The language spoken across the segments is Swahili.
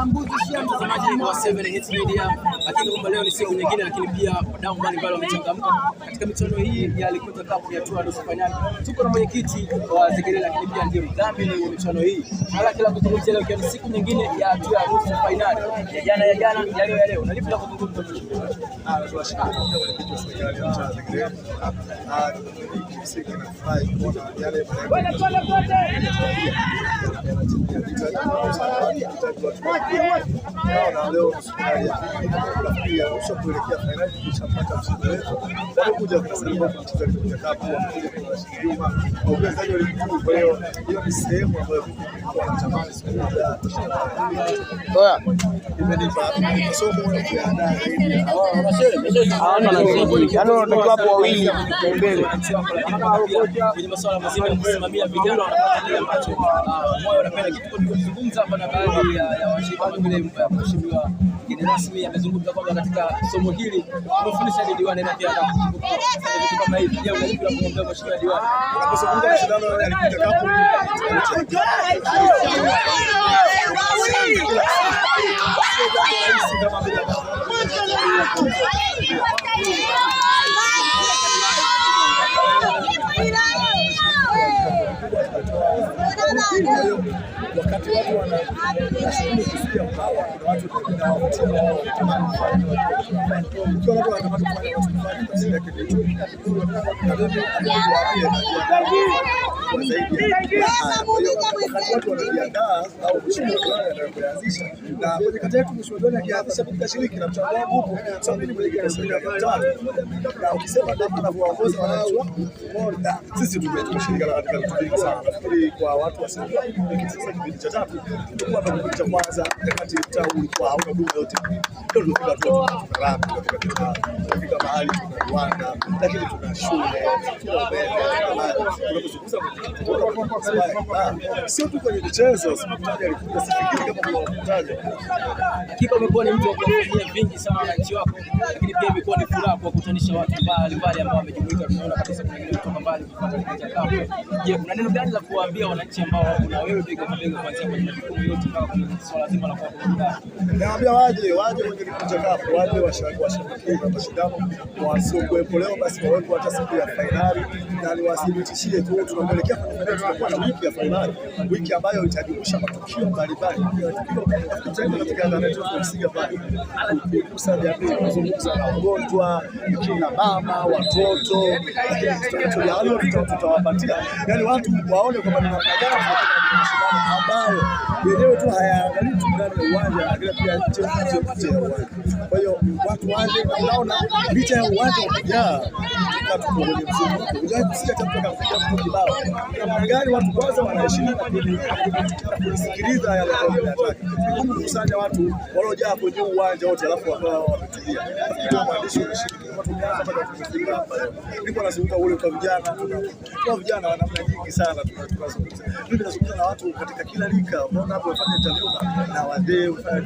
Mtazamaji wa 7 Hits Media, lakini kwamba leo ni siku nyingine, lakini pia wadau mbalimbali wamechangamka katika michuano hii ya Likuta Cup ya hatua ya nusu finali. Tuko na mwenyekiti wa Zegelele, lakini pia ndiye mdhamini wa michuano hii. Hala kila kuzungumzia leo ni siku nyingine ya hatua ya nusu finali. Ya jana ya leo. Na lipi la kuzungumza? Kwenye masuala mazima ya kusimamia vijana wanapata kile ambacho moyo unapenda. Kitu kuzungumza hapa na baadhi ya washirika kama vile mheshimiwa mgeni rasmi amezungumza kwamba katika somo hili kumefundisha ni diwani na pia vitu kama hivi. Je, unajua kumwambia mheshimiwa diwani unapozungumza mashindano ya Likuta Cup wakati watu wanashukuru kusikia hawa kuna watu wanawavutia wao wanatamani kufanya kwa watu wanatamani kufanya tafsiri yake ndio wakati watu wanajiandaa au mshindano anaanzisha na kwenye kata yetu mshindano akianzisha tutashiriki na mchango wangu huko sababu ni mwenye asilimia 5 na ukisema ndio tunavyoongoza wanajua bora sisi tumeshirika katika vitu vingi sana. Nafikiri kwa watu wa Simba sasa kipindi cha tatu tulikuwa na kipindi cha kwanza wakati mtaa ulikuwa hauna huduma yote ndio tulikuwa tunafika mahali tuna viwanda lakini tuna shule sio tu kwenye michezo. Simtaji alikuwa sifikiri kama mtaji hakika umekuwa ni mtu wa kufanya vingi sana na nchi wako, lakini pia imekuwa ni furaha kwa kukutanisha watu mbalimbali ambao wamejumuika. Tunaona kabisa kuna wengine kutoka mbali kupata Likuta Cup. Je, kuna neno gani la kuwaambia wananchi ambao kuna wewe bega kwa bega kuanzia kwenye majukumu yote mpaka kwenye swala zima la kuwaongoza? Naambia waje kwenye Likuta Cup, waje washabikie mashindano wasiokuwepo leo basi wawepo hata siku ya finali, na niwathibitishie tu tunaelekea kwenye finali. Tutakuwa na wiki ya finali, wiki ambayo itajumuisha matukio mbalimbali katika dhana yetu tunasikia pale kugusa jamii, kuzungumza na wagonjwa, kina mama, watoto, lakini tutawapatia yani watu waone kwamba ni namna gani mashindano ambayo wenyewe tu hayaangalii tu ndani ya uwanja na pia nje ya uwanja. Kwa hiyo watu waje, unaona licha ya uwanja kujaa watu kwenye msimu unajua kusikia chapaka kufikia kibao namna gani watu kwanza wanaheshimu kusikiliza yale wanayotaka. Ni kukusanya watu waliojaa kwenye uwanja wote alafu wakawa wametulia. Kama mwandishi unashiriki watu kwanza mpaka kufikia hapa. Niko nazungumza ule kwa vijana, kwa vijana wana namna nyingi sana tunazungumza. Mimi nazungumza na watu katika kila rika. Unaona hapo wafanya interview na wazee, wafanya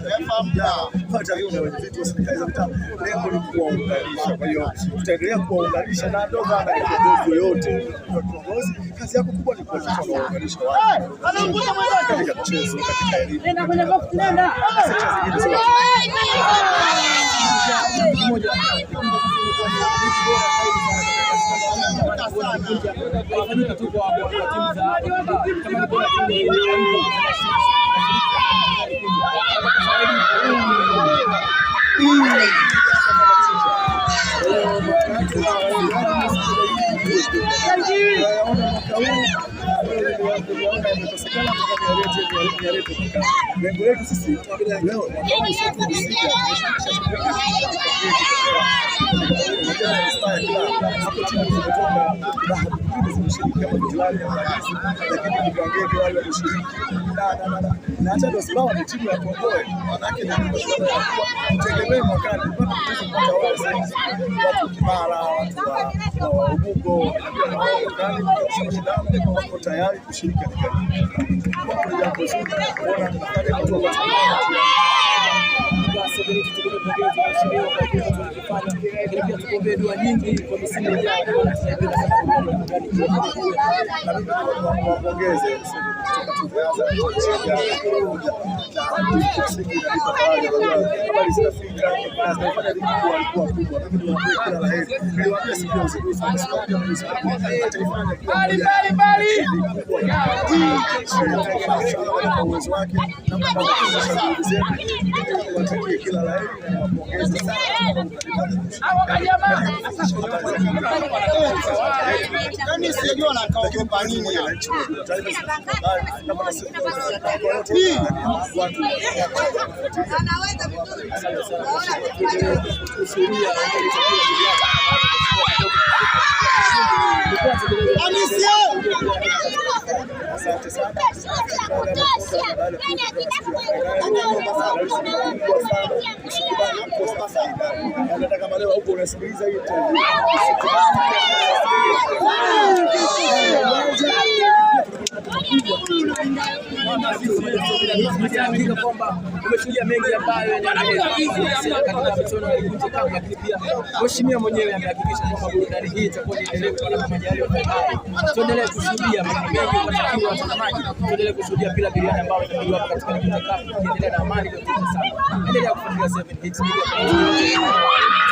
interview na wenye vitu wa serikali za mtaa. Lengo ni kuwaunganisha. Kwa hiyo tutaendelea kuwaunganisha na ndio maana kiongozi yoyote kiongozi kazi yako kubwa ni kuwaunganisha watu katika mchezo, katika elimu. Nenda kwenye box, nenda. Lengo letu sisi leo na hata ndio sababu ni timu ya Kongoe manake ni tegemeo mwakani watu Kimara, watu wa Ubungo na wako tayari kushiriki katika jambo zuri. Bora tunafanya watu wa tukuombee dua nyingi kwa misimu ijayo. Wapongeze uwezo wake kila la heri. Sijua nakaogopa nini kama leo huko unasikiliza hiyo kwamba umeshuhudia mengi ambayo katika michuano ya Ligi Kuu, lakini pia mheshimiwa mwenyewe amehakikisha kwamba burudani hii itakuwa endelevu kwa majaliwa. Tuendelee kushuhudia mengi kwa takiwa watazamaji, tuendelee kushuhudia bila bilioni ambayo itapigwa katika Ligi Kuu, ikiendelea na amani kwa sana. Endelea kufuatilia 7 Hits Media.